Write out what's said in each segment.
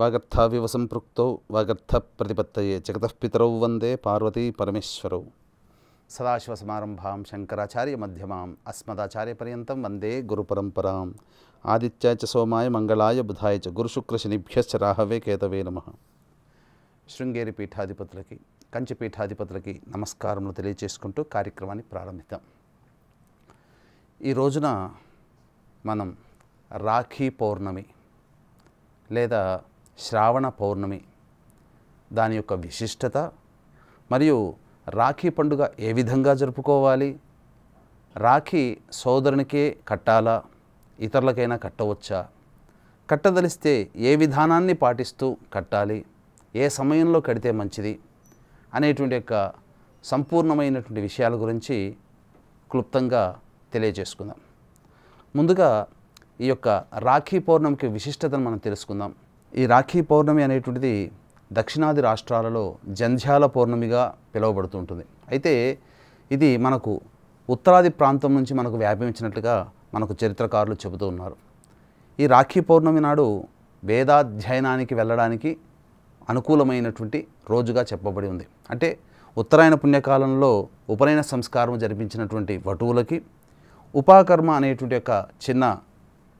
వాగర్థావివ సంపృక్తౌ వాగర్థ ప్రతిపత్తయే జగతః పితరౌ వందే పార్వతీ పరమేశ్వరౌ. సదాశివసమారంభాం శంకరాచార్య మధ్యమాం అస్మదాచార్యపర్యంతం వందే గురుపరంపరాం. ఆదిత్యాయ చ సోమాయ మంగళాయ బుధాయ చ గురుశుక్రశనిభ్యశ్చ రాహవే కేతవే నమః. శృంగేరి పీఠాధిపతులకి, కంచి పీఠాధిపతులకి నమస్కారములు తెలియచేసుకుంటూ కార్యక్రమాన్ని ప్రారంభిద్దాం. ఈ రోజున మనం రాఖీ పౌర్ణమి లేదా శ్రావణ పౌర్ణమి దాని యొక్క విశిష్టత మరియు రాఖీ పండుగ ఏ విధంగా జరుపుకోవాలి, రాఖీ సోదరునికే కట్టాలా, ఇతరులకైనా కట్టవచ్చా, కట్టదలిస్తే ఏ విధానాన్ని పాటిస్తూ కట్టాలి, ఏ సమయంలో కడితే మంచిది అనేటువంటి యొక్క సంపూర్ణమైనటువంటి విషయాల గురించి క్లుప్తంగా తెలియజేసుకుందాం. ముందుగా ఈ యొక్క రాఖీ పౌర్ణమికి విశిష్టతను మనం తెలుసుకుందాం. ఈ రాఖీ పౌర్ణమి అనేటువంటిది దక్షిణాది రాష్ట్రాలలో జంధ్యాల పౌర్ణమిగా పిలువబడుతుంటుంది. అయితే ఇది మనకు ఉత్తరాది ప్రాంతం నుంచి మనకు వ్యాపించినట్లుగా మనకు చరిత్రకారులు చెబుతూ ఉన్నారు. ఈ రాఖీ పౌర్ణమి నాడు వేదాధ్యయనానికి వెళ్ళడానికి అనుకూలమైనటువంటి రోజుగా చెప్పబడి ఉంది. అంటే ఉత్తరాయణ పుణ్యకాలంలో ఉపనయన సంస్కారం జరిపించినటువంటి వటువులకి ఉపాకర్మ అనేటువంటి యొక్క చిన్న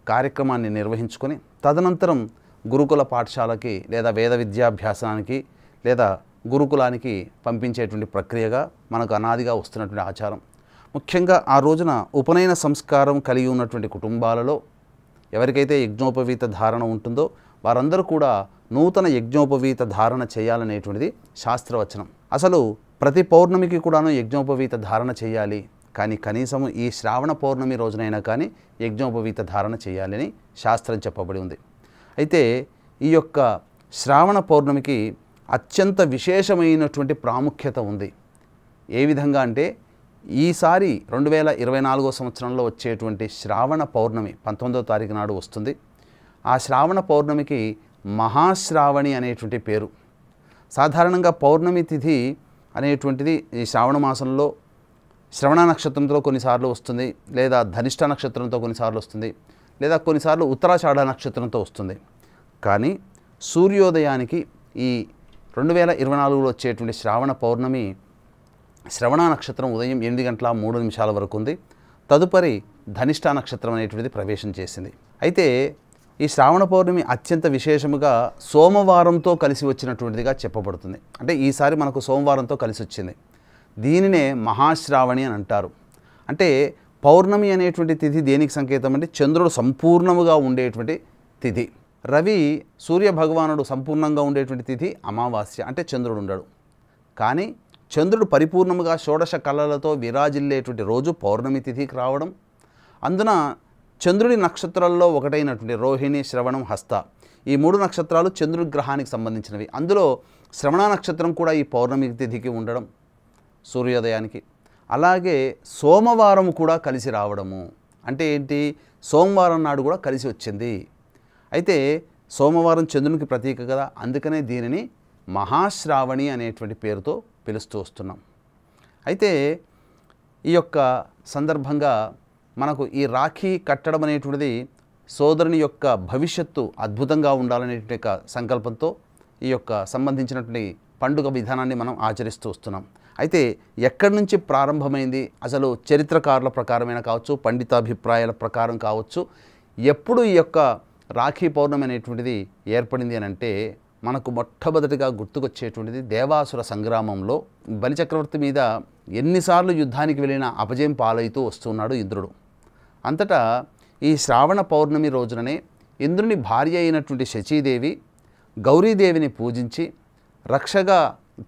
కార్యక్రమాన్ని నిర్వహించుకొని తదనంతరం గురుకుల పాఠశాలకి లేదా వేద విద్యాభ్యాసానికి లేదా గురుకులానికి పంపించేటువంటి ప్రక్రియగా మనకు అనాదిగా వస్తున్నటువంటి ఆచారం. ముఖ్యంగా ఆ రోజున ఉపనయన సంస్కారం కలిగి ఉన్నటువంటి కుటుంబాలలో ఎవరికైతే యజ్ఞోపవీత ధారణ ఉంటుందో వారందరూ కూడా నూతన యజ్ఞోపవీత ధారణ చేయాలనేటువంటిది శాస్త్రవచనం. అసలు ప్రతి పౌర్ణమికి కూడాను యజ్ఞోపవీత ధారణ చేయాలి, కానీ కనీసము ఈ శ్రావణ పౌర్ణమి రోజునైనా కానీ యజ్ఞోపవీత ధారణ చేయాలని శాస్త్రం చెప్పబడి ఉంది. అయితే ఈ యొక్క శ్రావణ పౌర్ణమికి అత్యంత విశేషమైనటువంటి ప్రాముఖ్యత ఉంది. ఏ విధంగా అంటే ఈసారి 2024 సంవత్సరంలో వచ్చేటువంటి శ్రావణ పౌర్ణమి 19వ తారీఖు నాడు వస్తుంది. ఆ శ్రావణ పౌర్ణమికి మహాశ్రావణి అనేటువంటి పేరు. సాధారణంగా పౌర్ణమి తిథి అనేటువంటిది ఈ శ్రావణ మాసంలో శ్రవణ నక్షత్రంతో కొన్నిసార్లు వస్తుంది, లేదా ధనిష్ట నక్షత్రంతో కొన్నిసార్లు వస్తుంది, లేదా కొన్నిసార్లు ఉత్తరాషాఢ నక్షత్రంతో వస్తుంది. కానీ సూర్యోదయానికి ఈ 2024లో వచ్చేటువంటి శ్రావణ పౌర్ణమి శ్రవణ నక్షత్రం ఉదయం 8:03 వరకు ఉంది. తదుపరి ధనిష్ట నక్షత్రం అనేటువంటిది ప్రవేశం చేసింది. అయితే ఈ శ్రావణ పౌర్ణమి అత్యంత విశేషముగా సోమవారంతో కలిసి వచ్చినటువంటిదిగా చెప్పబడుతుంది. అంటే ఈసారి మనకు సోమవారంతో కలిసి వచ్చింది. దీనినే మహాశ్రావణి అని అంటారు. అంటే పౌర్ణమి అనేటువంటి తిథి దేనికి సంకేతం అంటే చంద్రుడు సంపూర్ణముగా ఉండేటువంటి తిథి. రవి సూర్య భగవానుడు సంపూర్ణంగా ఉండేటువంటి తిథి అమావాస్య, అంటే చంద్రుడు ఉండడు. కానీ చంద్రుడు పరిపూర్ణముగా షోడశ కళలతో విరాజిల్లేటువంటి రోజు పౌర్ణమి తిథికి రావడం, అందున చంద్రుడి నక్షత్రాల్లో ఒకటైనటువంటి రోహిణి, శ్రవణం, హస్త ఈ 3 నక్షత్రాలు చంద్రుడి గ్రహానికి సంబంధించినవి. అందులో శ్రవణ నక్షత్రం కూడా ఈ పౌర్ణమి తిథికి ఉండడం సూర్యోదయానికి. అలాగే సోమవారం కూడా కలిసి రావడము అంటే ఏంటి, సోమవారం నాడు కూడా కలిసి వచ్చింది. అయితే సోమవారం చంద్రునికి ప్రతీక కదా, అందుకనే దీనిని మహాశ్రావణి అనేటువంటి పేరుతో పిలుస్తూ వస్తున్నాం. అయితే ఈ యొక్క సందర్భంగా మనకు ఈ రాఖీ కట్టడం అనేటువంటిది సోదరుని యొక్క భవిష్యత్తు అద్భుతంగా ఉండాలనేటువంటి యొక్క సంకల్పంతో ఈ యొక్క సంబంధించినటువంటి పండుగ విధానాన్ని మనం ఆచరిస్తూ వస్తున్నాం. అయితే ఎక్కడి నుంచి ప్రారంభమైంది, అసలు చరిత్రకారుల ప్రకారమైన కావచ్చు, పండితాభిప్రాయాల ప్రకారం కావచ్చు, ఎప్పుడు ఈ యొక్క రాఖీ పౌర్ణమి అనేటువంటిది ఏర్పడింది అని అంటే మనకు మొట్టమొదటిగా గుర్తుకొచ్చేటువంటిది దేవాసుర సంగ్రామంలో బలిచక్రవర్తి మీద ఎన్నిసార్లు యుద్ధానికి వెళ్ళినా అపజయం పాలవుతూ వస్తున్నాడు ఇంద్రుడు. అంతటా ఈ శ్రావణ పౌర్ణమి రోజుననే ఇంద్రుని భార్య అయినటువంటి శచీదేవి గౌరీదేవిని పూజించి రక్షగా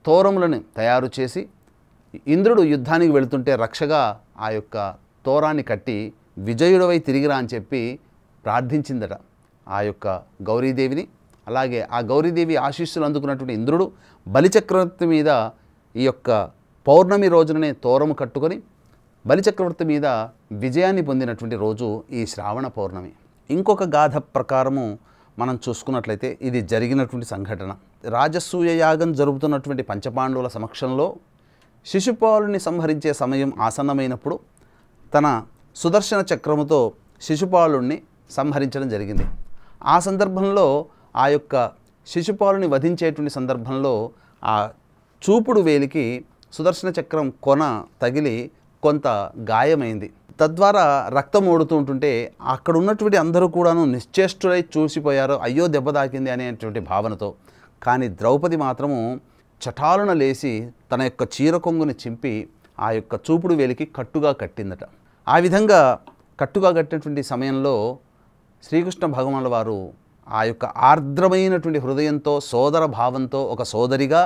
తోరములను తయారు చేసి ఇంద్రుడు యుద్ధానికి వెళుతుంటే రక్షగా ఆ యొక్క తోరాన్ని కట్టి విజయుడవై తిరిగిరా అని చెప్పి ప్రార్థించిందట ఆ యొక్క గౌరీదేవిని. అలాగే ఆ గౌరీదేవి ఆశీస్సులు అందుకున్నటువంటి ఇంద్రుడు బలిచక్రవర్తి మీద ఈ యొక్క పౌర్ణమి రోజుననే తోరము కట్టుకొని బలిచక్రవర్తి మీద విజయాన్ని పొందినటువంటి రోజు ఈ శ్రావణ పౌర్ణమి. ఇంకొక గాథ ప్రకారము మనం చూసుకున్నట్లయితే ఇది జరిగినటువంటి సంఘటన. రాజసూయ యాగం జరుగుతున్నటువంటి పంచపాండవుల సమక్షంలో శిశుపాలుని సంహరించే సమయం ఆసన్నమైనప్పుడు తన సుదర్శన చక్రముతో శిశుపాలుణ్ణి సంహరించడం జరిగింది. ఆ సందర్భంలో ఆ యొక్క శిశుపాలుని వధించేటువంటి సందర్భంలో ఆ చూపుడు వేలికి సుదర్శన చక్రం కొన తగిలి కొంత గాయమైంది. తద్వారా రక్తం ఓడుతూ ఉంటుంటే అక్కడ ఉన్నటువంటి అందరూ కూడాను నిశ్చేష్టులై చూసిపోయారు, అయ్యో దెబ్బ తాకింది అనేటువంటి భావనతో. కానీ ద్రౌపది మాత్రము చటాలున లేచి తన యొక్క చీర కొంగుని చింపి ఆ యొక్క చూపుడు వేలికి కట్టుగా కట్టిందట. ఆ విధంగా కట్టుగా కట్టినటువంటి సమయంలో శ్రీకృష్ణ భగవానుల వారు ఆ యొక్క ఆర్ద్రమైనటువంటి హృదయంతో, సోదర భావంతో, ఒక సోదరిగా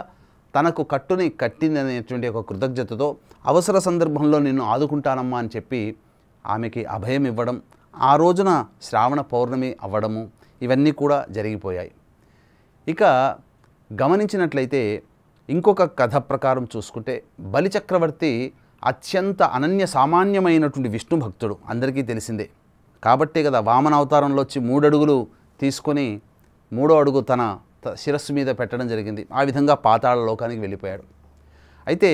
తనకు కట్టుని కట్టిందనేటువంటి ఒక కృతజ్ఞతతో అవసర సందర్భంలో నిన్ను ఆదుకుంటానమ్మా అని చెప్పి ఆమెకి అభయం ఇవ్వడం, ఆ రోజున శ్రావణ పౌర్ణమి అవ్వడము, ఇవన్నీ కూడా జరిగిపోయాయి. ఇక గమనించినట్లయితే ఇంకొక కథ ప్రకారం చూసుకుంటే బలిచక్రవర్తి అత్యంత అనన్య సామాన్యమైనటువంటి విష్ణు భక్తుడు, అందరికీ తెలిసిందే. కాబట్టే కదా వామన అవతారంలో వచ్చి 3 అడుగులు తీసుకొని 3వ అడుగు తన శిరస్సు మీద పెట్టడం జరిగింది. ఆ విధంగా పాతాళ లోకానికి వెళ్ళిపోయాడు. అయితే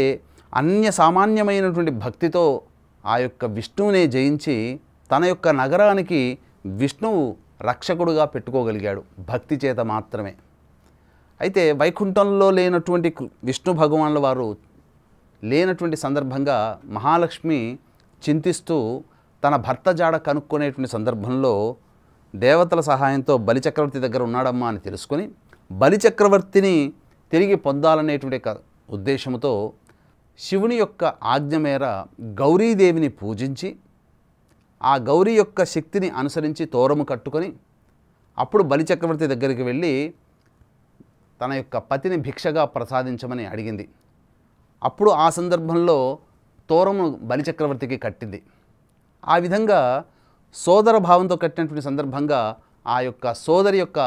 అన్య సామాన్యమైనటువంటి భక్తితో ఆ యొక్క విష్ణువునే జయించి తన యొక్క నగరానికి విష్ణువు రక్షకుడుగా పెట్టుకోగలిగాడు భక్తి చేత మాత్రమే. అయితే వైకుంఠంలో లేనటువంటి విష్ణు భగవానుల వారు లేనటువంటి సందర్భంగా మహాలక్ష్మి చింతిస్తూ తన భర్త జాడ కనుక్కునేటువంటి సందర్భంలో దేవతల సహాయంతో బలిచక్రవర్తి దగ్గర ఉన్నాడమ్మా అని తెలుసుకొని బలిచక్రవర్తిని తిరిగి పొందాలనేటువంటి ఉద్దేశంతో శివుని యొక్క ఆజ్ఞ మేర గౌరీదేవిని పూజించి ఆ గౌరీ యొక్క శక్తిని అనుసరించి తోరము కట్టుకొని అప్పుడు బలిచక్రవర్తి దగ్గరికి వెళ్ళి తన యొక్క పతిని భిక్షగా ప్రసాదించమని అడిగింది. అప్పుడు ఆ సందర్భంలో తోరము బలిచక్రవర్తికి కట్టింది. ఆ విధంగా సోదర భావంతో కట్టినటువంటి సందర్భంగా ఆ యొక్క సోదరి యొక్క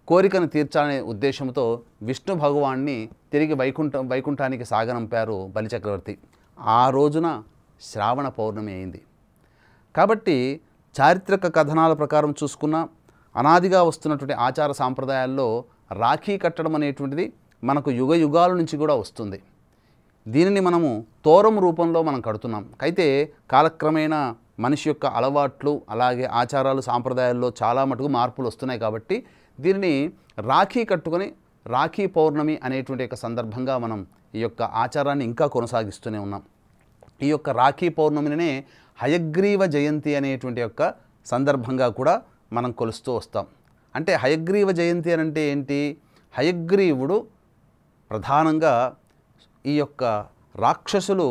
కోరికను తీర్చాలనే ఉద్దేశంతో విష్ణు భగవాన్ని తిరిగి వైకుంఠానికి సాగనంపారు బలిచక్రవర్తి. ఆ రోజున శ్రావణ పౌర్ణమి అయింది. కాబట్టి చారిత్రక కథనాల ప్రకారం చూసుకున్న అనాదిగా వస్తున్నటువంటి ఆచార సాంప్రదాయాల్లో రాఖీ కట్టడం అనేటువంటిది మనకు యుగ యుగాల నుంచి కూడా వస్తుంది. దీనిని మనము తోరం రూపంలో మనం కడుతున్నాం. అయితే కాలక్రమేణా మనిషి యొక్క అలవాట్లు అలాగే ఆచారాలు సాంప్రదాయాల్లో చాలా మటుకు మార్పులు వస్తున్నాయి. కాబట్టి దీనిని రాఖీ కట్టుకొని రాఖీ పౌర్ణమి అనేటువంటి యొక్క సందర్భంగా మనం ఈ యొక్క ఆచారాన్ని ఇంకా కొనసాగిస్తూనే ఉన్నాం. ఈ యొక్క రాఖీ పౌర్ణమినే హయగ్రీవ జయంతి అనేటువంటి యొక్క సందర్భంగా కూడా మనం కొలుస్తూ వస్తాం. అంటే హయగ్రీవ జయంతి అని అంటే ఏంటి? హయగ్రీవుడు ప్రధానంగా ఈ యొక్క రాక్షసులు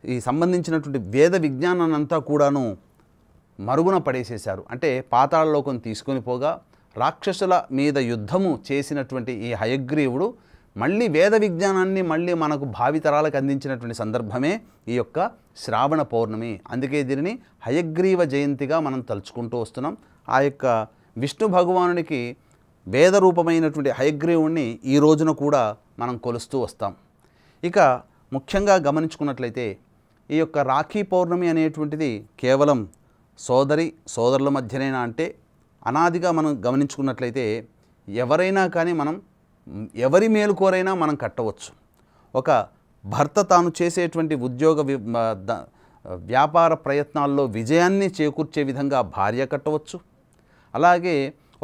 ఈ సంబంధించినటువంటి వేద విజ్ఞానాన్ని అంతా కూడాను మరుగున పడేసేశారు. అంటే పాతాళలోకం తీసుకొని పోగా రాక్షసుల మీద యుద్ధము చేసినటువంటి ఈ హయగ్రీవుడు మళ్ళీ వేద విజ్ఞానాన్ని మళ్ళీ మనకు భావితరాలకు అందించినటువంటి సందర్భమే ఈ యొక్క శ్రావణ పౌర్ణమి. అందుకే దీనిని హయగ్రీవ జయంతిగా మనం తలుచుకుంటూ వస్తున్నాం. ఆ యొక్క విష్ణు భగవానునికి వేద రూపమైనటువంటి హయగ్రీవుణ్ణి ఈ రోజున కూడా మనం కొలుస్తూ వస్తాం. ఇక ముఖ్యంగా గమనించుకున్నట్లయితే ఈ యొక్క రాఖీ పౌర్ణమి అనేటువంటిది కేవలం సోదరుల మధ్యనేనా అంటే అనాదిగా మనం గమనించుకున్నట్లయితే ఎవరైనా కానీ మనం ఎవరి మేలు కోరైనా మనం కట్టవచ్చు. ఒక భర్త తాను చేసేటువంటి ఉద్యోగ వ్యాపార ప్రయత్నాల్లో విజయాన్ని చేకూర్చే విధంగా భార్య కట్టవచ్చు. అలాగే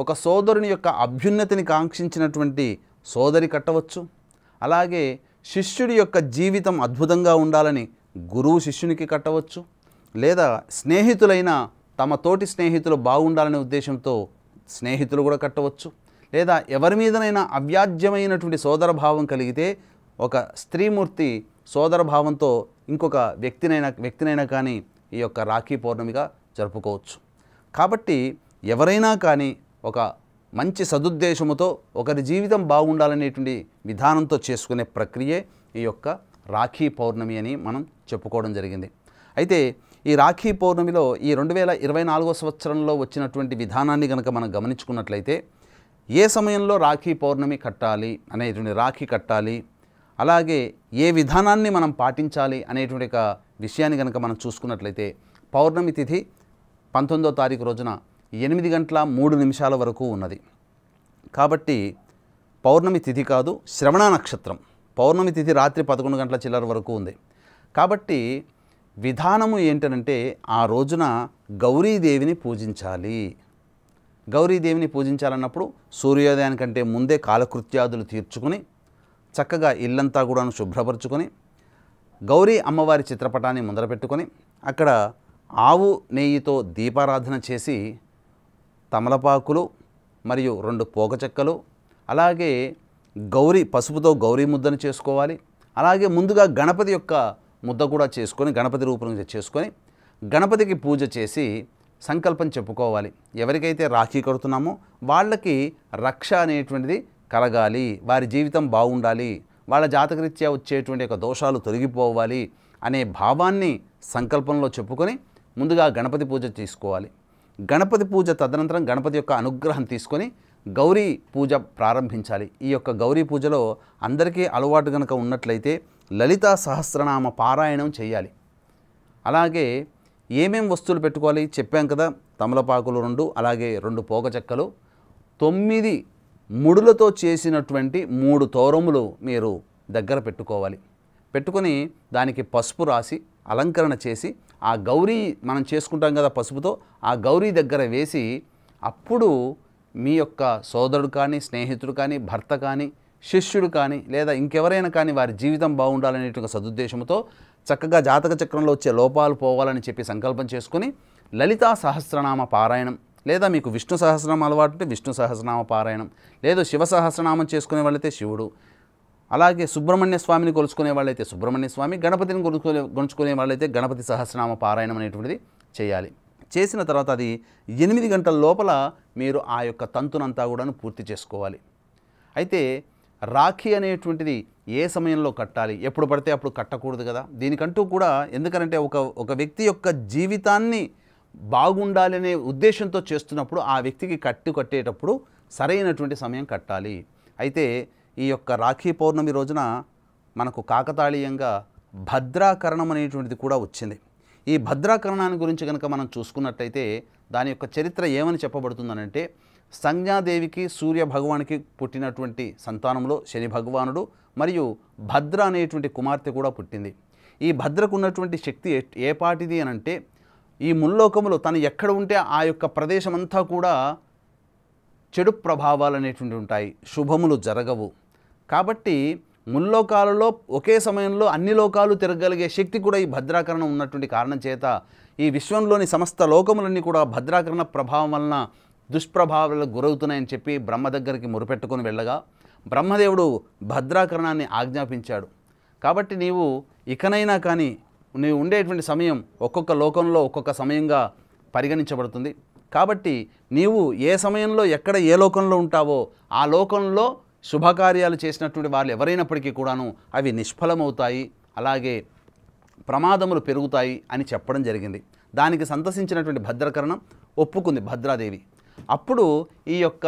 ఒక సోదరుని యొక్క అభ్యున్నతిని కాంక్షించినటువంటి సోదరి కట్టవచ్చు. అలాగే శిష్యుడి యొక్క జీవితం అద్భుతంగా ఉండాలని గురువు శిష్యునికి కట్టవచ్చు. లేదా స్నేహితులైన తమ తోటి స్నేహితులు బాగుండాలనే ఉద్దేశంతో స్నేహితులు కూడా కట్టవచ్చు. లేదా ఎవరి మీదనైనా అవ్యాజ్యమైనటువంటి సోదరభావం కలిగితే ఒక స్త్రీమూర్తి సోదరభావంతో ఇంకొక వ్యక్తినైనా కానీ ఈ యొక్క రాఖీ పౌర్ణమిగా జరుపుకోవచ్చు. కాబట్టి ఎవరైనా కానీ ఒక మంచి సదుద్దేశముతో ఒకరి జీవితం బాగుండాలనేటువంటి విధానంతో చేసుకునే ప్రక్రియే ఈ యొక్క రాఖీ పౌర్ణమి అని మనం చెప్పుకోవడం జరిగింది. అయితే ఈ రాఖీ పౌర్ణమిలో ఈ 2024వ సంవత్సరంలో వచ్చినటువంటి విధానాన్ని కనుక మనం గమనించుకున్నట్లయితే ఏ సమయంలో రాఖీ పౌర్ణమి కట్టాలి అనేటువంటి రాఖీ కట్టాలి, అలాగే ఏ విధానాన్ని మనం పాటించాలి అనేటువంటి ఒక విషయాన్ని కనుక మనం చూసుకున్నట్లయితే పౌర్ణమి తిథి 19వ తారీఖు రోజున 8:03 వరకు ఉన్నది. కాబట్టి పౌర్ణమి తిథి కాదు, శ్రవణ నక్షత్రం. పౌర్ణమి తిథి రాత్రి 11 గంటల చిల్లర వరకు ఉంది. కాబట్టి విధానము ఏంటనంటే ఆ రోజున గౌరీదేవిని పూజించాలి. గౌరీదేవిని పూజించాలన్నప్పుడు సూర్యోదయానికంటే ముందే కాలకృత్యాదులు తీర్చుకుని చక్కగా ఇల్లంతా కూడాను శుభ్రపరచుకొని గౌరీ అమ్మవారి చిత్రపటాన్ని ముందర పెట్టుకొని అక్కడ ఆవు నెయ్యితో దీపారాధన చేసి తమలపాకులు మరియు 2 పోక చెక్కలు అలాగే గౌరీ పసుపుతో గౌరీ ముద్దను చేసుకోవాలి. అలాగే ముందుగా గణపతి యొక్క ముద్ద కూడా చేసుకొని గణపతి రూపంగా చేసుకొని గణపతికి పూజ చేసి సంకల్పం చెప్పుకోవాలి. ఎవరికైతే రాఖీ కడుతున్నామో వాళ్ళకి రక్ష అనేటువంటిది కలగాలి, వారి జీవితం బాగుండాలి, వాళ్ళ జాతకరీత్యా వచ్చేటువంటి యొక్క దోషాలు తొలగిపోవాలి అనే భావాన్ని సంకల్పంలో చెప్పుకొని ముందుగా గణపతి పూజ చేసుకోవాలి. గణపతి పూజ తదనంతరం గణపతి యొక్క అనుగ్రహం తీసుకొని గౌరీ పూజ ప్రారంభించాలి. ఈ యొక్క గౌరీ పూజలో అందరికీ అలవాటు కనుక ఉన్నట్లయితే లలితా సహస్రనామ పారాయణం చేయాలి. అలాగే ఏమేం వస్తువులు పెట్టుకోవాలి చెప్పాం కదా, తమలపాకులు 2, అలాగే 2 పోక చెక్కలు, 9 ముడులతో చేసినటువంటి 3 తోరములు మీరు దగ్గర పెట్టుకోవాలి. పెట్టుకొని దానికి పసుపు రాసి అలంకరణ చేసి ఆ గౌరీ మనం చేసుకుంటాం కదా పసుపుతో, ఆ గౌరీ దగ్గర వేసి అప్పుడు మీ యొక్క సోదరుడు కానీ, స్నేహితుడు కానీ, భర్త కానీ, శిష్యుడు కానీ లేదా ఇంకెవరైనా కానీ వారి జీవితం బాగుండాలనేటువంటి సదుద్దేశంతో చక్కగా జాతక చక్రంలో వచ్చే లోపాలు పోవాలని చెప్పి సంకల్పం చేసుకొని లలితా సహస్రనామ పారాయణం లేదా మీకు విష్ణు సహస్రనామం అలవాటు ఉంటే విష్ణు సహస్రనామ పారాయణం, లేదు శివ సహస్రనామం చేసుకునే వాళ్ళైతే శివుడు, అలాగే సుబ్రహ్మణ్య స్వామిని కొలుచుకునే వాళ్ళైతే సుబ్రహ్మణ్య స్వామి, గణపతిని కొలుచుకునే వాళ్ళైతే గణపతి సహస్రనామ పారాయణం అనేటువంటిది చేయాలి. చేసిన తర్వాత అది 8 గంటల లోపల మీరు ఆ యొక్క తంతునంతా కూడా పూర్తి చేసుకోవాలి. అయితే రాఖీ అనేటువంటిది ఏ సమయంలో కట్టాలి, ఎప్పుడు పడితే అప్పుడు కట్టకూడదు కదా. దీనికంటూ కూడా ఎందుకంటే ఒక వ్యక్తి యొక్క జీవితాన్ని బాగుండాలనే ఉద్దేశంతో చేస్తున్నప్పుడు ఆ వ్యక్తికి కట్టేటప్పుడు సరైనటువంటి సమయం కట్టాలి. అయితే ఈ యొక్క రాఖీ పౌర్ణమి రోజున మనకు కాకతాళీయంగా భద్రాకరణం అనేటువంటిది కూడా వచ్చింది. ఈ భద్రాకరణాన్ని గురించి కనుక మనం చూసుకున్నట్టయితే దాని యొక్క చరిత్ర ఏమని చెప్పబడుతుందనంటే సంజ్ఞాదేవికి సూర్య భగవానికి పుట్టినటువంటి సంతానంలో శని భగవానుడు మరియు భద్ర అనేటువంటి కుమార్తె కూడా పుట్టింది. ఈ భద్రకు ఉన్నటువంటి శక్తి ఏ పాటిది అనంటే ఈ ముల్లోకములు తను ఎక్కడ ఉంటే ఆ యొక్క ప్రదేశం అంతా కూడా చెడు ప్రభావాలు అనేటువంటివి ఉంటాయి, శుభములు జరగవు. కాబట్టి ముల్లోకాలలో ఒకే సమయంలో అన్ని లోకాలు తిరగలిగే శక్తి కూడా ఈ భద్రాకరణం ఉన్నటువంటి కారణం చేత ఈ విశ్వంలోని సమస్త లోకములన్నీ కూడా భద్రాకరణ ప్రభావం వలన దుష్ప్రభావాలకు గురవుతున్నాయని చెప్పి బ్రహ్మ దగ్గరికి మొరుపెట్టుకొని వెళ్ళగా బ్రహ్మదేవుడు భద్రాకరణాన్ని ఆజ్ఞాపించాడు. కాబట్టి నీవు ఇకనైనా కానీ నీవు ఉండేటువంటి సమయం ఒక్కొక్క లోకంలో ఒక్కొక్క సమయంగా పరిగణించబడుతుంది. కాబట్టి నీవు ఏ సమయంలో ఎక్కడ ఏ లోకంలో ఉంటావో ఆ లోకంలో శుభకార్యాలు చేసినటువంటి వాళ్ళు ఎవరైనప్పటికీ కూడాను అవి నిష్ఫలమవుతాయి, అలాగే ప్రమాదములు పెరుగుతాయి అని చెప్పడం జరిగింది. దానికి సంతసించినటువంటి భద్రాకరణం ఒప్పుకుంది భద్రాదేవి. అప్పుడు ఈ యొక్క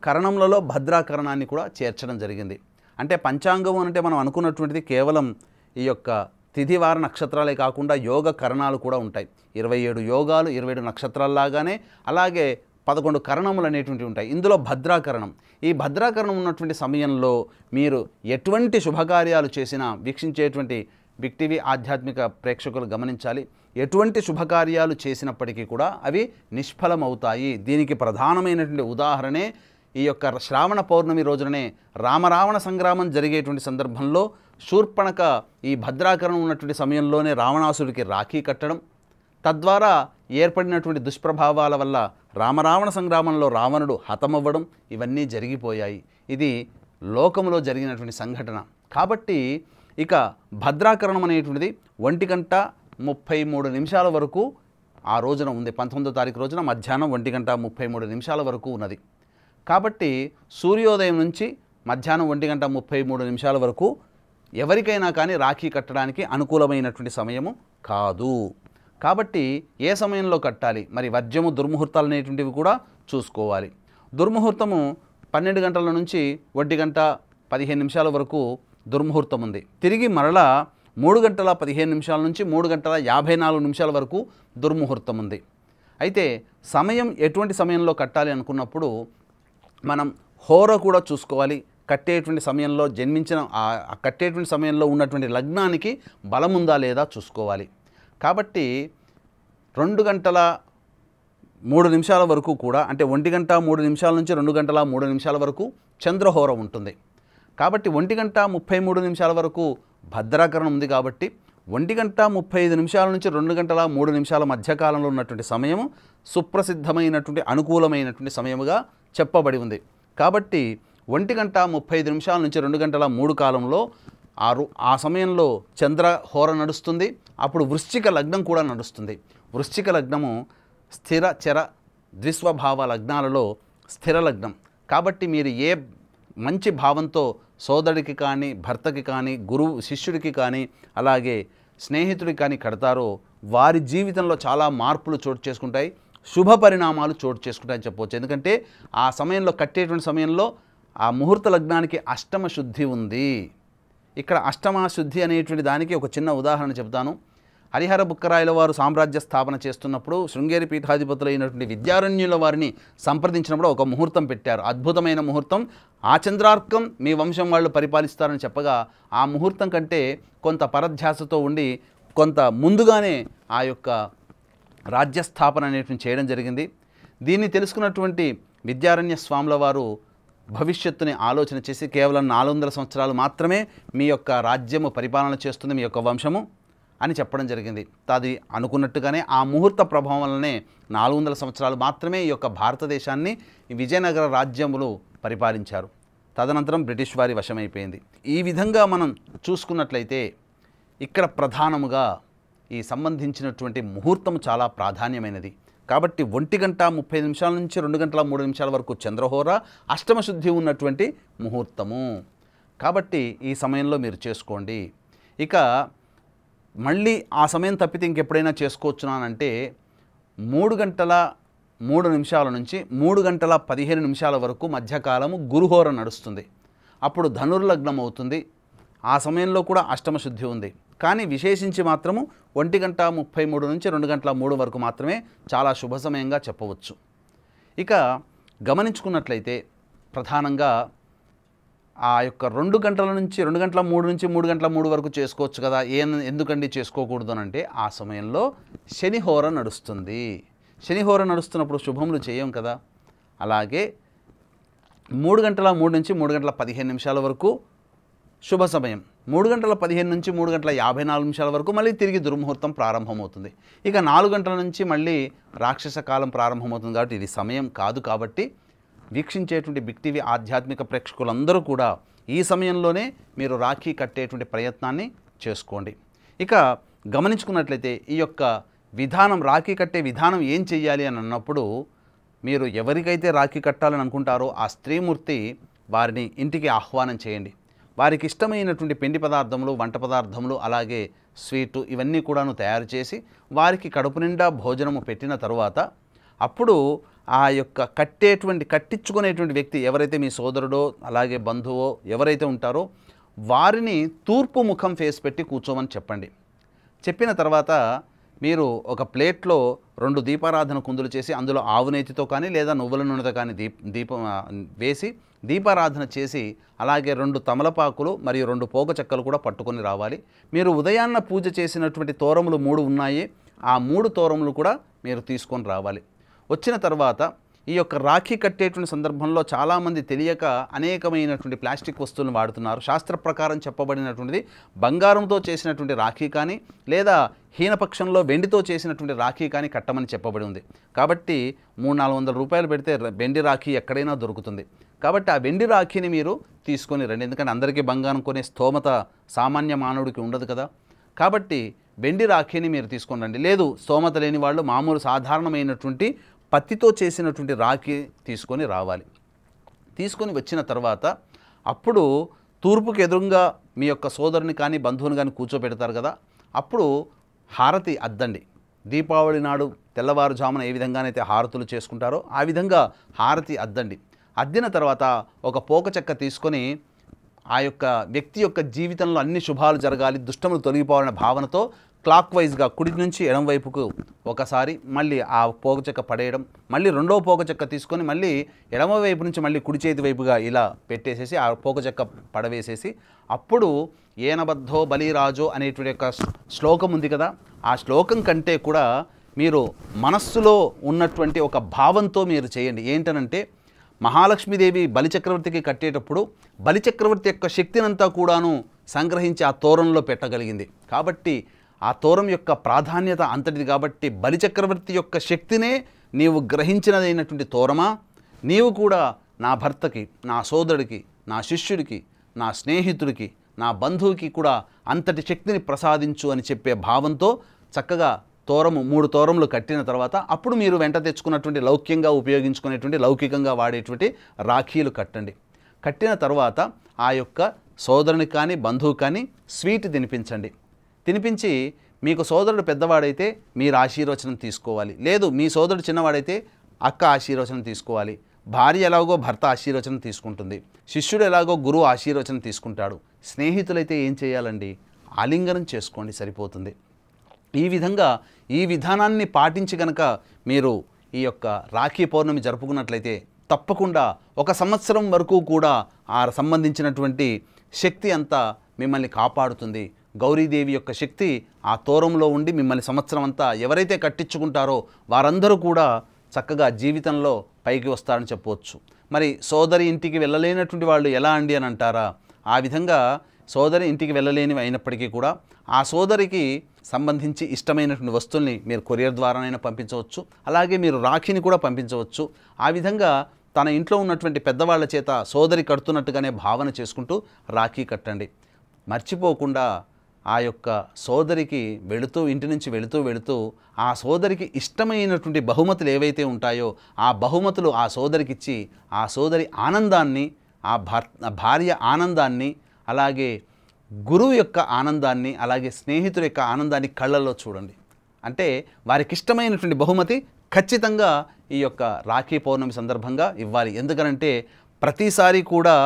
కరణంలలో భద్రాకరణాన్ని కూడా చేర్చడం జరిగింది. అంటే పంచాంగం అంటే మనం అనుకున్నటువంటిది కేవలం ఈ యొక్క తిథివార నక్షత్రాలే కాకుండా యోగ కరణాలు కూడా ఉంటాయి. 27 యోగాలు 27 నక్షత్రాల్లాగానే అలాగే 11 కరణములు అనేటువంటివి ఉంటాయి. ఇందులో భద్రాకరణం, ఈ భద్రాకరణం ఉన్నటువంటి సమయంలో మీరు ఎటువంటి శుభకార్యాలు చేసినా వీక్షించేటువంటి బిగ్ టీవీ ఆధ్యాత్మిక ప్రేక్షకులు గమనించాలి, ఎటువంటి శుభకార్యాలు చేసినప్పటికీ కూడా అవి నిష్ఫలమవుతాయి. దీనికి ప్రధానమైనటువంటి ఉదాహరణే ఈ యొక్క శ్రావణ పౌర్ణమి రోజుననే రామరావణ సంగ్రామం జరిగేటువంటి సందర్భంలో శూర్పణఖ ఈ భద్రాకరణం ఉన్నటువంటి సమయంలోనే రావణాసుడికి రాఖీ కట్టడం, తద్వారా ఏర్పడినటువంటి దుష్ప్రభావాల వల్ల రామరావణ సంగ్రామంలో రావణుడు హతమవ్వడం ఇవన్నీ జరిగిపోయాయి. ఇది లోకంలో జరిగినటువంటి సంఘటన. కాబట్టి ఇక భద్రాకరణం అనేటువంటిది 1:33 వరకు ఆ రోజున ఉంది. 19వ తారీఖు రోజున మధ్యాహ్నం 1:33 వరకు ఉన్నది. కాబట్టి సూర్యోదయం నుంచి మధ్యాహ్నం 1:33 వరకు ఎవరికైనా కానీ రాఖీ కట్టడానికి అనుకూలమైనటువంటి సమయము కాదు. కాబట్టి ఏ సమయంలో కట్టాలి, మరి వర్జ్యము దుర్ముహూర్తాలు అనేటువంటివి కూడా చూసుకోవాలి. దుర్ముహూర్తము 12 గంటల నుంచి 1:15 వరకు దుర్ముహూర్తం ఉంది. తిరిగి మరలా 3:15 నుంచి 3:54 వరకు దుర్ముహూర్తం ఉంది. అయితే సమయం ఎటువంటి సమయంలో కట్టాలి అనుకున్నప్పుడు మనం హోర కూడా చూసుకోవాలి. కట్టేటువంటి సమయంలో జన్మించిన కట్టేటువంటి సమయంలో ఉన్నటువంటి లగ్నానికి బలం ఉందా లేదా చూసుకోవాలి. కాబట్టి 2 గంటల 3 నిమిషాల వరకు కూడా, అంటే 1 గంట 3 నిమిషాల నుంచి 2 గంటల 3 నిమిషాల వరకు చంద్రహోర ఉంటుంది. కాబట్టి 1 గంట 33 నిమిషాల వరకు భద్రాకరణం ఉంది. కాబట్టి 1 గంట 35 నిమిషాల నుంచి 2 గంటల 3 నిమిషాల మధ్యకాలంలో ఉన్నటువంటి సమయము సుప్రసిద్ధమైనటువంటి అనుకూలమైనటువంటి సమయముగా చెప్పబడి ఉంది. కాబట్టి 1 గంట 35 నిమిషాల నుంచి 2 గంటల 3 కాలంలో ఆ సమయంలో చంద్రహోర నడుస్తుంది. అప్పుడు వృశ్చిక లగ్నం కూడా నడుస్తుంది. వృశ్చిక లగ్నము స్థిర చర ద్విస్వభావ లగ్నాలలో స్థిర లగ్నం. కాబట్టి మీరు ఏ మంచి భావంతో సోదరుడికి కానీ, భర్తకి కానీ, గురువు శిష్యుడికి కానీ, అలాగే స్నేహితుడికి కానీ కడతారో వారి జీవితంలో చాలా మార్పులు చోటు చేసుకుంటాయి, శుభ పరిణామాలు చోటు చేసుకుంటాయని చెప్పవచ్చు. ఎందుకంటే ఆ సమయంలో కట్టేటువంటి సమయంలో ఆ ముహూర్త లగ్నానికి అష్టమ శుద్ధి ఉంది. ఇక్కడ అష్టమ శుద్ధి అనేటువంటి దానికి ఒక చిన్న ఉదాహరణ చెబుతాను. హరిహర బుక్కరాయల వారు సామ్రాజ్య స్థాపన చేస్తున్నప్పుడు శృంగేరి పీఠాధిపతులైనటువంటి విద్యారణ్యుల వారిని సంప్రదించినప్పుడు ఒక ముహూర్తం పెట్టారు. అద్భుతమైన ముహూర్తం. ఆ చంద్రార్కం మీ వంశం వాళ్ళు పరిపాలిస్తారని చెప్పగా ఆ ముహూర్తం కంటే కొంత పరధ్యాసతో ఉండి కొంత ముందుగానే ఆ యొక్క రాజ్యస్థాపన అనేటువంటి చేయడం జరిగింది. దీన్ని తెలుసుకున్నటువంటి విద్యారణ్య స్వాముల వారు భవిష్యత్తుని ఆలోచన చేసి కేవలం 400 సంవత్సరాలు మాత్రమే మీ యొక్క రాజ్యము పరిపాలన చేస్తుంది, మీ యొక్క వంశము అని చెప్పడం జరిగింది. అది అనుకున్నట్టుగానే ఆ ముహూర్త ప్రభావం వల్లనే 400 సంవత్సరాలు మాత్రమే ఈ యొక్క భారతదేశాన్ని విజయనగర రాజ్యములు పరిపాలించారు. తదనంతరం బ్రిటిష్ వారి వశమైపోయింది. ఈ విధంగా మనం చూసుకున్నట్లయితే ఇక్కడ ప్రధానముగా ఈ సంబంధించినటువంటి ముహూర్తం చాలా ప్రాధాన్యమైనది. కాబట్టి 1 గంట 30 నిమిషాల నుంచి 2 గంటల 3 నిమిషాల వరకు చంద్రహోర అష్టమ శుద్ధి ఉన్నటువంటి ముహూర్తము. కాబట్టి ఈ సమయంలో మీరు చేసుకోండి. ఇక మళ్ళీ ఆ సమయం తప్పితే ఇంకెప్పుడైనా చేసుకోవచ్చునానంటే 3 గంటల 3 నిమిషాల నుంచి 3 గంటల 15 నిమిషాల వరకు మధ్యకాలము గురుహోర నడుస్తుంది. అప్పుడు ధనుర్లగ్నం అవుతుంది. ఆ సమయంలో కూడా అష్టమ శుద్ధి ఉంది. కానీ విశేషించి మాత్రము 1 గంట 33 నుంచి 2 గంటల 3 వరకు మాత్రమే చాలా శుభ సమయంగా చెప్పవచ్చు. ఇక గమనించుకున్నట్లయితే ప్రధానంగా ఆ యొక్క 2 గంటల నుంచి 2 గంటల 3 నుంచి 3 గంటల 3 వరకు చేసుకోవచ్చు కదా, ఎందుకండి చేసుకోకూడదు అంటే ఆ సమయంలో శనిహోర నడుస్తుంది. శనిహోర నడుస్తున్నప్పుడు శుభములు చేయం కదా. అలాగే 3 గంటల 3 నుంచి 3 గంటల 15 నిమిషాల వరకు శుభ సమయం. 3 గంటల 15 నుంచి 3 గంటల 54 నిమిషాల వరకు మళ్ళీ తిరిగి దుర్ముహూర్తం ప్రారంభమవుతుంది. ఇక 4 గంటల నుంచి మళ్ళీ రాక్షస కాలం ప్రారంభమవుతుంది. కాబట్టి ఇది సమయం కాదు. కాబట్టి వీక్షించేటువంటి బిగ్ టీవీ ఆధ్యాత్మిక ప్రేక్షకులందరూ కూడా ఈ సమయంలోనే మీరు రాఖీ కట్టేటువంటి ప్రయత్నాన్ని చేసుకోండి. ఇక గమనించుకున్నట్లయితే ఈ యొక్క విధానం, రాఖీ కట్టే విధానం ఏం చెయ్యాలి అని అన్నప్పుడు మీరు ఎవరికైతే రాఖీ కట్టాలని అనుకుంటారో ఆ స్త్రీమూర్తి వారిని ఇంటికి ఆహ్వానం చేయండి. వారికి ఇష్టమైనటువంటి పిండి పదార్థములు, వంట పదార్థములు, అలాగే స్వీటు ఇవన్నీ కూడాను తయారు చేసి వారికి కడుపు నిండా భోజనము పెట్టిన తరువాత అప్పుడు ఆ యొక్క కట్టించుకునేటువంటి వ్యక్తి ఎవరైతే మీ సోదరుడో అలాగే బంధువో ఎవరైతే ఉంటారో వారిని తూర్పు ముఖం ఫేస్ పెట్టి కూర్చోమని చెప్పండి. చెప్పిన తర్వాత మీరు ఒక ప్లేట్లో 2 దీపారాధన కుందులు చేసి అందులో ఆవు నేతితో కానీ లేదా నువ్వుల నూనెతో కానీ దీపం వేసి దీపారాధన చేసి అలాగే 2 తమలపాకులు మరియు 2 పోగ చెక్కలు కూడా పట్టుకొని రావాలి. మీరు ఉదయాన్న పూజ చేసినటువంటి తోరములు 3 ఉన్నాయి. ఆ 3 తోరములు కూడా మీరు తీసుకొని రావాలి. వచ్చిన తర్వాత ఈ యొక్క రాఖీ కట్టేటువంటి సందర్భంలో చాలామంది తెలియక అనేకమైనటువంటి ప్లాస్టిక్ వస్తువులను వాడుతున్నారు. శాస్త్ర ప్రకారం చెప్పబడినటువంటిది బంగారంతో చేసినటువంటి రాఖీ కానీ లేదా హీనపక్షంలో వెండితో చేసినటువంటి రాఖీ కానీ కట్టమని చెప్పబడి ఉంది. కాబట్టి 300-400 రూపాయలు పెడితే వెండి రాఖీ ఎక్కడైనా దొరుకుతుంది. కాబట్టి ఆ వెండి రాఖీని మీరు తీసుకొని రండి. ఎందుకంటే అందరికీ బంగారం కొనే స్తోమత సామాన్య మానవుడికి ఉండదు కదా. కాబట్టి వెండి రాఖీని మీరు తీసుకొని రండి. లేదు స్తోమత లేని వాళ్ళు మామూలు సాధారణమైనటువంటి పత్తితో చేసినటువంటి రాఖీ తీసుకొని రావాలి. తీసుకొని వచ్చిన తర్వాత అప్పుడు తూర్పుకు ఎదురుగా మీ యొక్క సోదరుని కానీ బంధువుని కానీ కూర్చోబెడతారు కదా, అప్పుడు హారతి అద్దండి. దీపావళి నాడు తెల్లవారుజామున ఏ విధంగానైతే హారతులు చేసుకుంటారో ఆ విధంగా హారతి అద్దండి. అద్దిన తర్వాత ఒక పోక చెక్క తీసుకొని ఆ యొక్క వ్యక్తి యొక్క జీవితంలో అన్ని శుభాలు జరగాలి, దుష్టములు తొలగిపోవాలనే భావనతో క్లాక్ వైజ్గా కుడి నుంచి ఎడం వైపుకు ఒకసారి మళ్ళీ ఆ పోక చెక్క పడేయడం, మళ్ళీ రెండో పోక చెక్క తీసుకొని మళ్ళీ ఎడమ వైపు నుంచి మళ్ళీ కుడి చేతి వైపుగా ఇలా పెట్టేసేసి ఆ పోక చెక్క పడవేసేసి అప్పుడు ఏనబద్ధో బలిరాజో అనేటువంటి యొక్క శ్లోకం ఉంది కదా, ఆ శ్లోకం కంటే కూడా మీరు మనస్సులో ఉన్నటువంటి ఒక భావంతో మీరు చేయండి. ఏంటనంటే మహాలక్ష్మీదేవి బలిచక్రవర్తికి కట్టేటప్పుడు బలిచక్రవర్తి యొక్క శక్తినంతా కూడాను సంగ్రహించి ఆ తోరంలో పెట్టగలిగింది. కాబట్టి ఆ తోరం యొక్క ప్రాధాన్యత అంతటిది. కాబట్టి బలిచక్రవర్తి యొక్క శక్తినే నీవు గ్రహించినదైనటువంటి తోరమా, నీవు కూడా నా భర్తకి, నా సోదరుడికి, నా శిష్యుడికి, నా స్నేహితుడికి, నా బంధువుకి కూడా అంతటి శక్తిని ప్రసాదించు అని చెప్పే భావంతో చక్కగా 3 తోరములు కట్టిన తర్వాత అప్పుడు మీరు వెంట తెచ్చుకున్నటువంటి లౌక్యంగా ఉపయోగించుకునేటువంటి లౌకికంగా వాడేటువంటి రాఖీలు కట్టండి. కట్టిన తర్వాత ఆ యొక్క సోదరుని కానీ బంధువు కానీ స్వీట్ తినిపించండి. తినిపించి మీకు సోదరుడు పెద్దవాడైతే మీరు ఆశీర్వచనం తీసుకోవాలి, లేదు మీ సోదరుడు చిన్నవాడైతే అక్క ఆశీర్వచనం తీసుకోవాలి. భార్య ఎలాగో భర్త ఆశీర్వచనం తీసుకుంటుంది, శిష్యుడు ఎలాగో గురువు ఆశీర్వచనం తీసుకుంటాడు. స్నేహితులైతే ఏం చేయాలండి, ఆలింగనం చేసుకోండి, సరిపోతుంది. ఈ విధంగా ఈ విధానాన్ని పాటించి గనక మీరు ఈ యొక్క రాఖీ పౌర్ణమి జరుపుకున్నట్లయితే తప్పకుండా 1 సంవత్సరం వరకు కూడా ఆ సంబంధించినటువంటి శక్తి అంతా మిమ్మల్ని కాపాడుతుంది. గౌరీదేవి యొక్క శక్తి ఆ తోరంలో ఉండి మిమ్మల్ని సంవత్సరం అంతా ఎవరైతే కట్టించుకుంటారో వారందరూ కూడా చక్కగా జీవితంలో పైకి వస్తారని చెప్పవచ్చు. మరి సోదరి ఇంటికి వెళ్ళలేనటువంటి వాళ్ళు ఎలా అండి అని అంటారా? ఆ విధంగా సోదరి ఇంటికి వెళ్ళలేనివి అయినప్పటికీ కూడా ఆ సోదరికి సంబంధించి ఇష్టమైనటువంటి వస్తువుల్ని మీరు కొరియర్ ద్వారానైనా పంపించవచ్చు, అలాగే మీరు రాఖీని కూడా పంపించవచ్చు. ఆ విధంగా తన ఇంట్లో ఉన్నటువంటి పెద్దవాళ్ల చేత సోదరి కడుతున్నట్టుగానే భావన చేసుకుంటూ రాఖీ కట్టండి. మర్చిపోకుండా ఆ యొక్క సోదరికి ఇంటి నుంచి వెళుతూ ఆ సోదరికి ఇష్టమైనటువంటి బహుమతులు ఏవైతే ఉంటాయో ఆ బహుమతులు ఆ సోదరికి ఇచ్చి ఆ సోదరి ఆనందాన్ని, ఆ భార్య ఆనందాన్ని, అలాగే గురువు యొక్క ఆనందాన్ని, అలాగే స్నేహితుల యొక్క ఆనందాన్ని కళ్ళల్లో చూడండి. అంటే వారికి ఇష్టమైనటువంటి బహుమతి ఖచ్చితంగా ఈ యొక్క రాఖీ పౌర్ణమి సందర్భంగా ఇవ్వాలి. ఎందుకనంటే ప్రతిసారి కూడా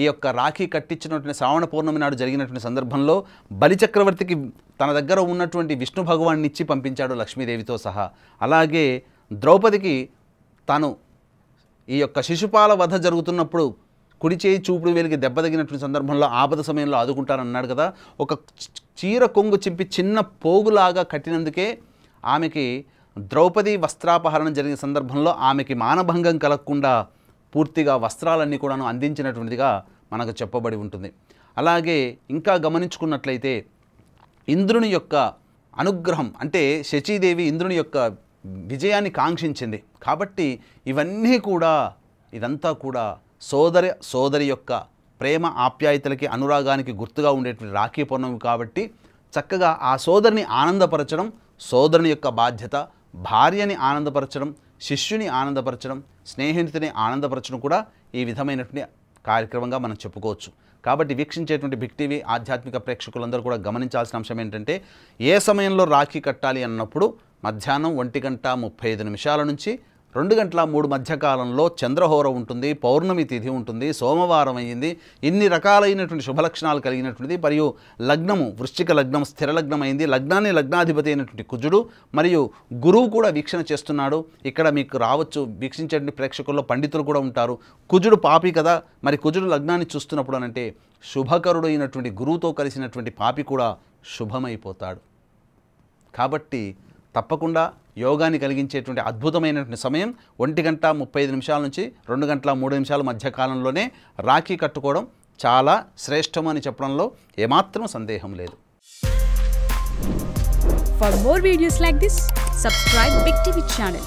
ఈ యొక్క రాఖీ కట్టించినటువంటి శ్రావణ పౌర్ణమి నాడు జరిగినటువంటి సందర్భంలో బలిచక్రవర్తికి తన దగ్గర ఉన్నటువంటి విష్ణు భగవాన్ని ఇచ్చి పంపించాడు లక్ష్మీదేవితో సహా. అలాగే ద్రౌపదికి తాను ఈ యొక్క శిశుపాల వధ జరుగుతున్నప్పుడు కుడి చేయి చూపుడు వేలికి దెబ్బ తగినటువంటి సందర్భంలో ఆపద సమయంలో ఆదుకుంటానన్నాడు కదా. ఒక చీర కొంగు చింపి చిన్న పోగులాగా కట్టినందుకే ఆమెకి ద్రౌపది వస్త్రాపహరణం జరిగిన సందర్భంలో ఆమెకి మానభంగం కలగకుండా పూర్తిగా వస్త్రాలన్నీ కూడాను అందించినటువంటిదిగా మనకు చెప్పబడి ఉంటుంది. అలాగే ఇంకా గమనించుకున్నట్లయితే ఇంద్రుని యొక్క అనుగ్రహం, అంటే శచీదేవి ఇంద్రుని యొక్క విజయాన్ని కాంక్షించింది. కాబట్టి ఇదంతా కూడా సోదరి యొక్క ప్రేమ ఆప్యాయతలకి అనురాగానికి గుర్తుగా ఉండేటువంటి రాఖీ పౌర్ణమి. కాబట్టి చక్కగా ఆ సోదరిని ఆనందపరచడం సోదరుని యొక్క బాధ్యత, భార్యని ఆనందపరచడం, శిష్యుని ఆనందపరచడం, స్నేహితుని ఆనందపరచడం కూడా ఈ విధమైనటువంటి కార్యక్రమంగా మనం చెప్పుకోవచ్చు. కాబట్టి వీక్షించేటువంటి బిగ్ టీవీ ఆధ్యాత్మిక ప్రేక్షకులందరూ కూడా గమనించాల్సిన అంశం ఏంటంటే ఏ సమయంలో రాఖీ కట్టాలి అన్నప్పుడు మధ్యాహ్నం 1:35 నుంచి 2:03 మధ్యకాలంలో చంద్రహోర ఉంటుంది, పౌర్ణమి తిథి ఉంటుంది, సోమవారం అయ్యింది. ఇన్ని రకాలైనటువంటి శుభలక్షణాలు కలిగినటువంటిది. మరియు లగ్నము వృశ్చిక లగ్నం స్థిర లగ్నం అయింది. లగ్నాన్ని లగ్నాధిపతి అయినటువంటి కుజుడు మరియు గురువు కూడా వీక్షణ చేస్తున్నాడు. ఇక్కడ మీకు రావచ్చు వీక్షించేటువంటి ప్రేక్షకుల్లో పండితులు కూడా ఉంటారు. కుజుడు పాపి కదా, మరి కుజుడు లగ్నాన్ని చూస్తున్నప్పుడు అనంటే శుభకరుడు అయినటువంటి గురువుతో కలిసినటువంటి పాపి కూడా శుభమైపోతాడు. కాబట్టి తప్పకుండా యోగాన్ని కలిగించేటువంటి అద్భుతమైనటువంటి సమయం 1:35 నుంచి 2:03 మధ్య కాలంలోనే రాఖీ కట్టుకోవడం చాలా శ్రేష్టం అని చెప్పడంలో ఏమాత్రం సందేహం లేదు. For more videos like this, subscribe Big TV channel.